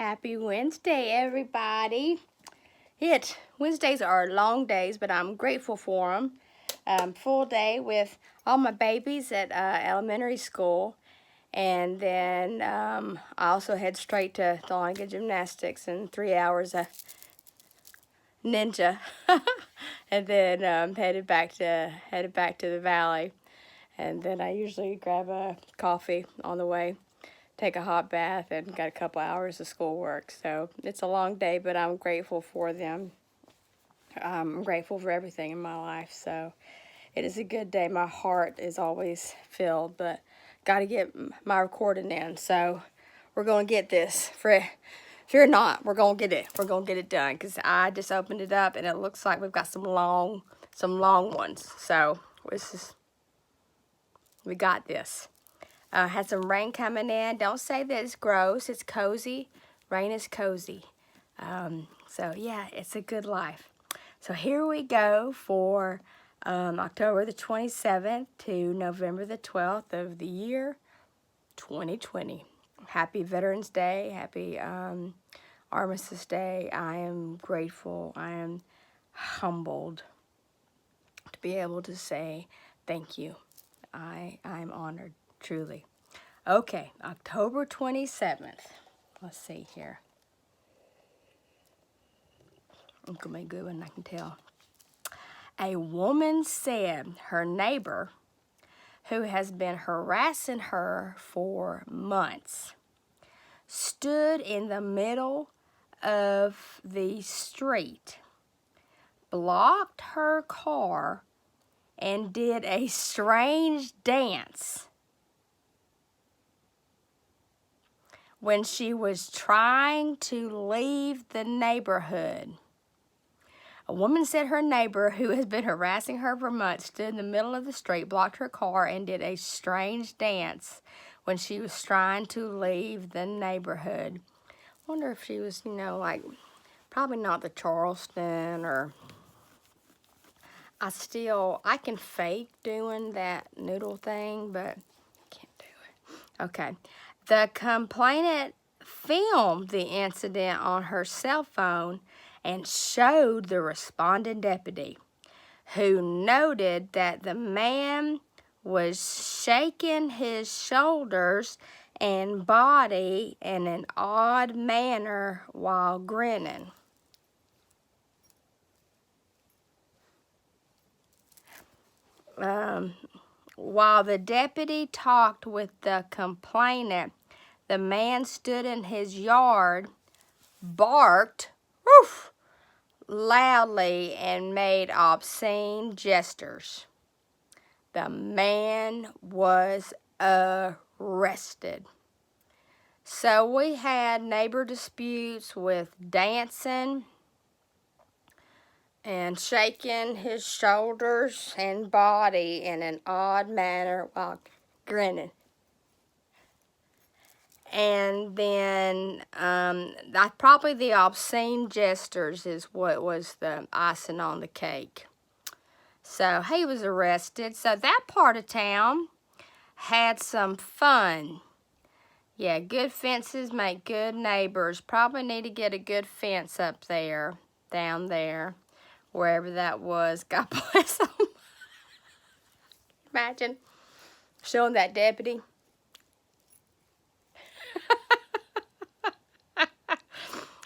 Happy Wednesday, everybody. Wednesdays are long days, but I'm grateful for them. Full day with all my babies at elementary school. And then I also head straight to Thornton Gymnastics and 3 hours of ninja. And then headed back to the valley. And then I usually grab a coffee on the way, take a hot bath, and got a couple hours of schoolwork. So it's a long day, but I'm grateful for them. I'm grateful for everything in my life. So it is a good day. My heart is always filled, but got to get my recording in. So we're going to get this. Fear not, we're going to get it. We're going to get it done because I just opened it up and it looks like we've got some long ones. So we got this. Had some rain coming in. Don't say that it's gross. It's cozy. Rain is cozy. So, yeah, it's a good life. So, here we go for October the 27th to November the 12th of the year 2020. Happy Veterans Day. Happy Armistice Day. I am grateful. I am humbled to be able to say thank you. I'm honored. Truly. Okay, October 27th. Let's see here. I'm going to make a good one, I can tell. A woman said her neighbor, who has been harassing her for months, stood in the middle of the street, blocked her car, and did a strange dance when she was trying to leave the neighborhood. A woman said her neighbor, who has been harassing her for months, stood in the middle of the street, blocked her car, and did a strange dance when she was trying to leave the neighborhood. I wonder if she was, probably not the Charleston, or I can fake doing that noodle thing, but I can't do it. Okay. The complainant filmed the incident on her cell phone and showed the responding deputy, who noted that the man was shaking his shoulders and body in an odd manner while grinning. While the deputy talked with the complainant, the man stood in his yard, barked loudly, and made obscene gestures. The man was arrested. So we had neighbor disputes with dancing and shaking his shoulders and body in an odd manner while grinning. And then probably the obscene gestures is what was the icing on the cake. So he was arrested. So that part of town had some fun. Yeah, good fences make good neighbors. Probably need to get a good fence up there, down there, wherever that was. God bless them. Imagine showing that deputy.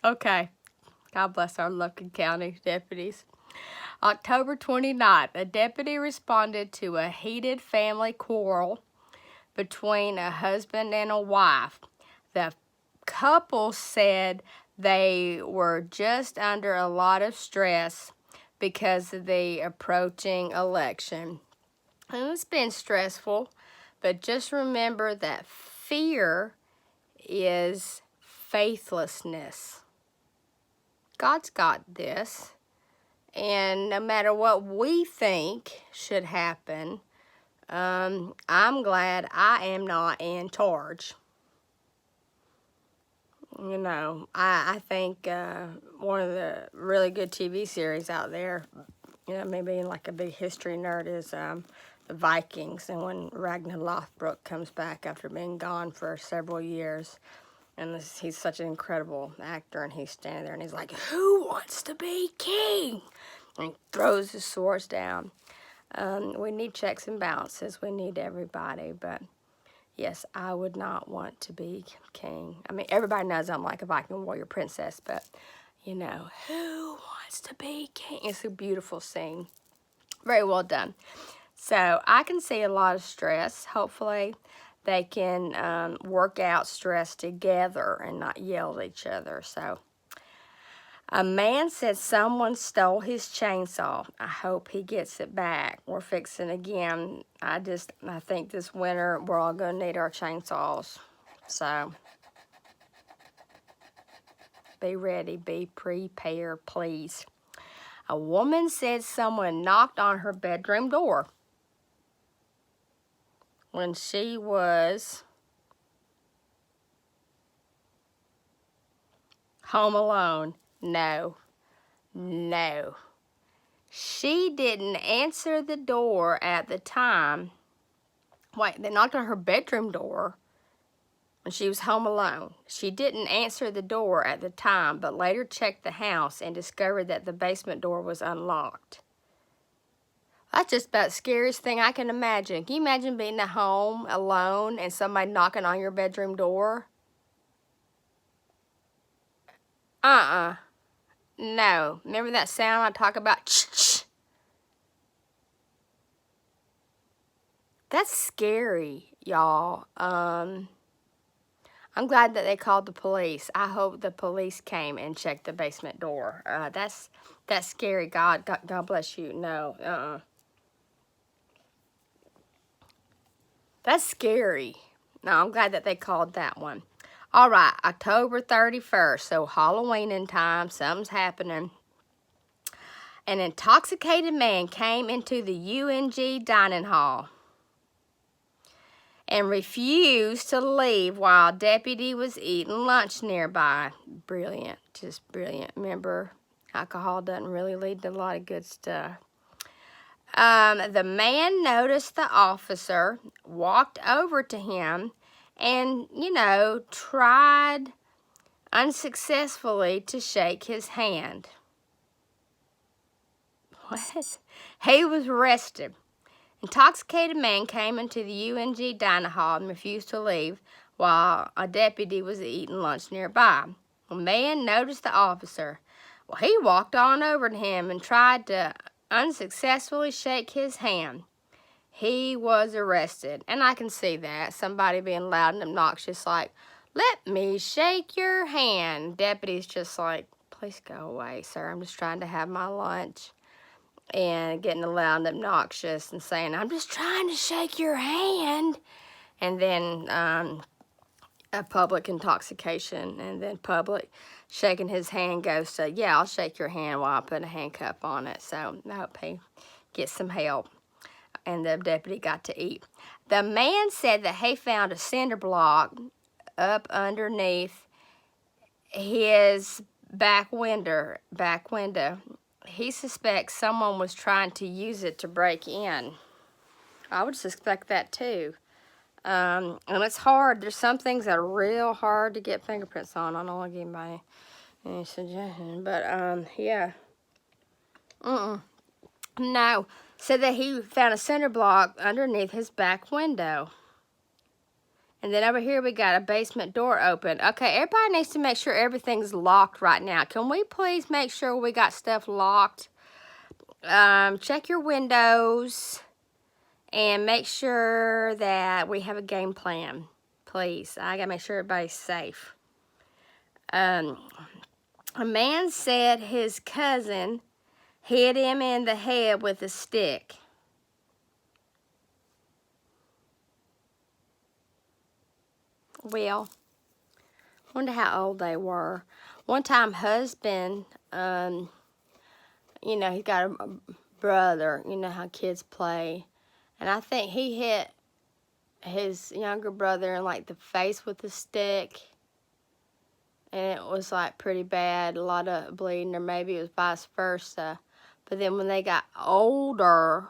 Okay. God bless our Lumpkin County deputies. October 29th, a deputy responded to a heated family quarrel between a husband and a wife. The couple said they were just under a lot of stress because of the approaching election. And it's been stressful, but just remember that fear is faithlessness. God's got this. And no matter what we think should happen, I'm glad I am not in charge. I think one of the really good TV series out there, maybe like a big history nerd, is the Vikings. And when Ragnar Lothbrok comes back after being gone for several years, And he's such an incredible actor, and he's standing there, and he's like, "Who wants to be king?" And he throws his swords down. We need checks and balances. We need everybody, but yes, I would not want to be king. I mean, everybody knows I'm like a Viking warrior princess, but, you know, who wants to be king? It's a beautiful scene. Very well done. So I can see a lot of stress. Hopefully they can work out stress together and not yell at each other. So a man said someone stole his chainsaw. I hope he gets it back. We're fixing again. I think this winter we're all going to need our chainsaws. So be ready. Be prepared, please. A woman said someone knocked on her bedroom door when she was home alone. No. She didn't answer the door at the time. Wait, they knocked on her bedroom door when she was home alone. She didn't answer the door at the time, but later checked the house and discovered that the basement door was unlocked. That's just about the scariest thing I can imagine. Can you imagine being at home alone and somebody knocking on your bedroom door? No. Remember that sound I talk about? Ch-ch. That's scary, y'all. I'm glad that they called the police. I hope the police came and checked the basement door. That's scary. God bless you. No. That's scary. No, I'm glad that they called that one. All right, October 31st, so Halloween in time, something's happening. An intoxicated man came into the UNG dining hall and refused to leave while a deputy was eating lunch nearby. Brilliant, just brilliant. Remember, alcohol doesn't really lead to a lot of good stuff. The man noticed the officer, walked over to him, and, tried unsuccessfully to shake his hand. What? He was arrested. Intoxicated man came into the UNG dining hall and refused to leave while a deputy was eating lunch nearby. The man noticed the officer. Well, he walked on over to him and tried to unsuccessfully shake his hand. He was arrested. And I can see that. Somebody being loud and obnoxious like, "Let me shake your hand." Deputy's just like, "Please go away, sir. I'm just trying to have my lunch." And getting loud and obnoxious and saying, "I'm just trying to shake your hand." And then a public intoxication, and then public shaking his hand goes to, "Yeah, I'll shake your hand while I put a handcuff on it." So I hope he gets some help. And the deputy got to eat. The man said that he found a cinder block up underneath his back window. He suspects someone was trying to use it to break in. I would suspect that too. And it's hard. There's some things that are real hard to get fingerprints on. I don't want to give anybody any suggestion, but yeah. No. Said that he found a cinder block underneath his back window. And then over here we got a basement door open. Okay, everybody needs to make sure everything's locked right now. Can we please make sure we got stuff locked? Check your windows and make sure that we have a game plan. Please, I gotta make sure everybody's safe. A man said his cousin hit him in the head with a stick. Well, wonder how old they were. One time, husband, he got a brother, how kids play. And I think he hit his younger brother in, like, the face with a stick. And it was, like, pretty bad, a lot of bleeding, or maybe it was vice versa. But then when they got older,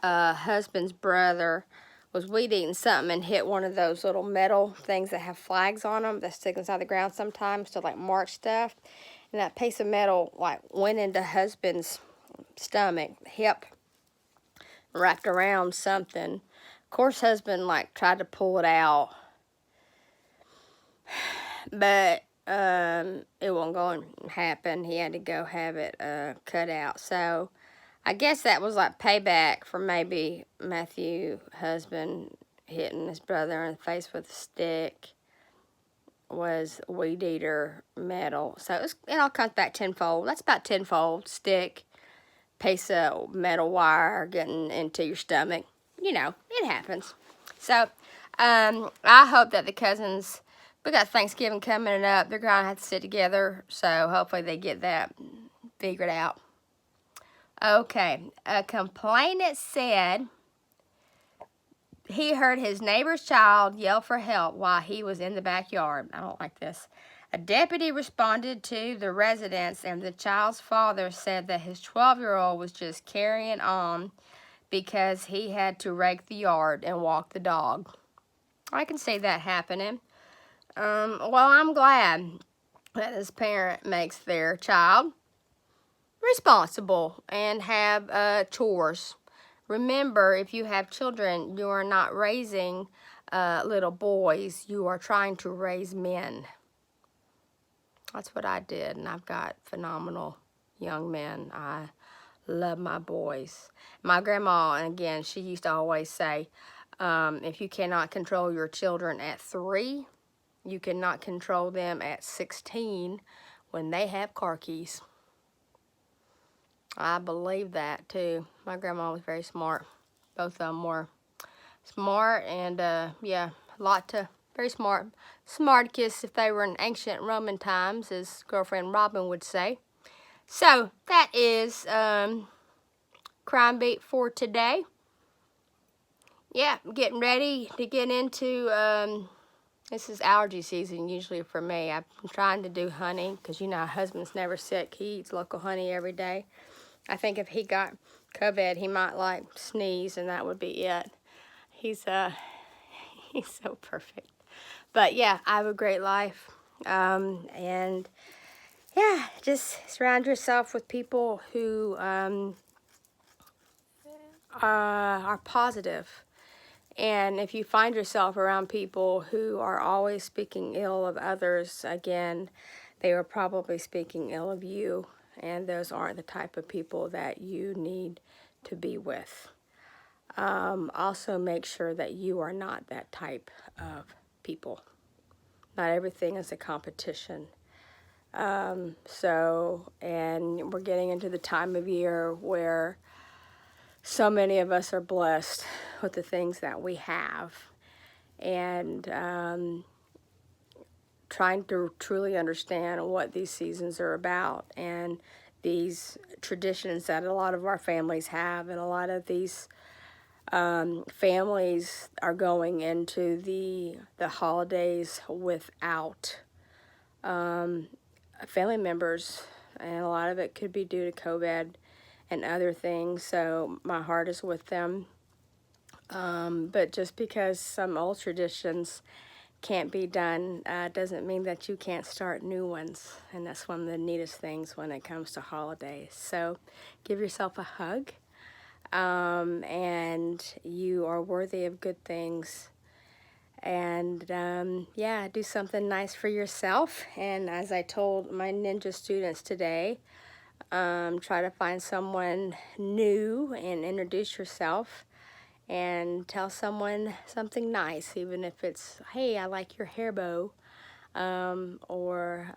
husband's brother was weed eating something and hit one of those little metal things that have flags on them that stick inside the ground sometimes to like mark stuff. And that piece of metal like went into husband's stomach, hip, wrapped around something. Of course, husband like tried to pull it out, but it wasn't going to happen. He had to go have it cut out. So I guess that was like payback for maybe Matthew, husband, hitting his brother in the face with a stick. Was weed eater metal. So it all comes back tenfold. That's about tenfold. Stick, piece of metal wire getting into your stomach. You know, it happens. So I hope that the cousins, we got Thanksgiving coming up. They're going to have to sit together. So hopefully they get that figured out. Okay. A complainant said he heard his neighbor's child yell for help while he was in the backyard. I don't like this. A deputy responded to the residents, and the child's father said that his 12-year-old was just carrying on because he had to rake the yard and walk the dog. I can see that happening. Well, I'm glad that this parent makes their child responsible and have chores. Remember, if you have children, you are not raising little boys. You are trying to raise men. That's what I did, and I've got phenomenal young men. I love my boys. My grandma, and again, she used to always say, if you cannot control your children at 3, you cannot control them at 16 when they have car keys. I believe that too. My grandma was very smart. Both of them were smart and yeah, very smart. Smarticus if they were in ancient Roman times, as girlfriend Robin would say. So that is Crime Beat for today. Yeah, getting ready to get into this is allergy season usually for me. I'm trying to do honey because you know husband's never sick. He eats local honey every day. I think if he got COVID, he might like sneeze, and that would be it. He's so perfect. But yeah, I have a great life, and yeah, just surround yourself with people who are positive. And if you find yourself around people who are always speaking ill of others, again, they are probably speaking ill of you. And those aren't the type of people that you need to be with. Also make sure that you are not that type of people. Not everything is a competition. And we're getting into the time of year where so many of us are blessed with the things that we have. And trying to truly understand what these seasons are about and these traditions that a lot of our families have, and a lot of these families are going into the holidays without family members, and a lot of it could be due to COVID and other things, so my heart is with them. But just because some old traditions can't be done doesn't mean that you can't start new ones, and that's one of the neatest things when it comes to holidays. So give yourself a hug, and you are worthy of good things, and yeah, do something nice for yourself. And as I told my ninja students today, try to find someone new and introduce yourself. And tell someone something nice, even if it's, hey, I like your hair bow, or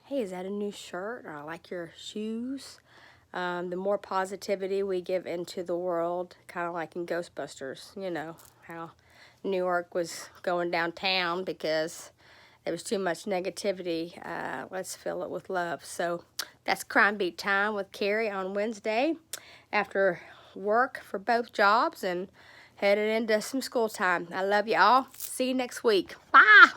hey, is that a new shirt, or I like your shoes. The more positivity we give into the world, kind of like in Ghostbusters, you know, how New York was going downtown because there was too much negativity. Let's fill it with love. So that's Crime Beat time with Carrie on Wednesday after work for both jobs and headed into some school time. I love you all. See you next week. Bye.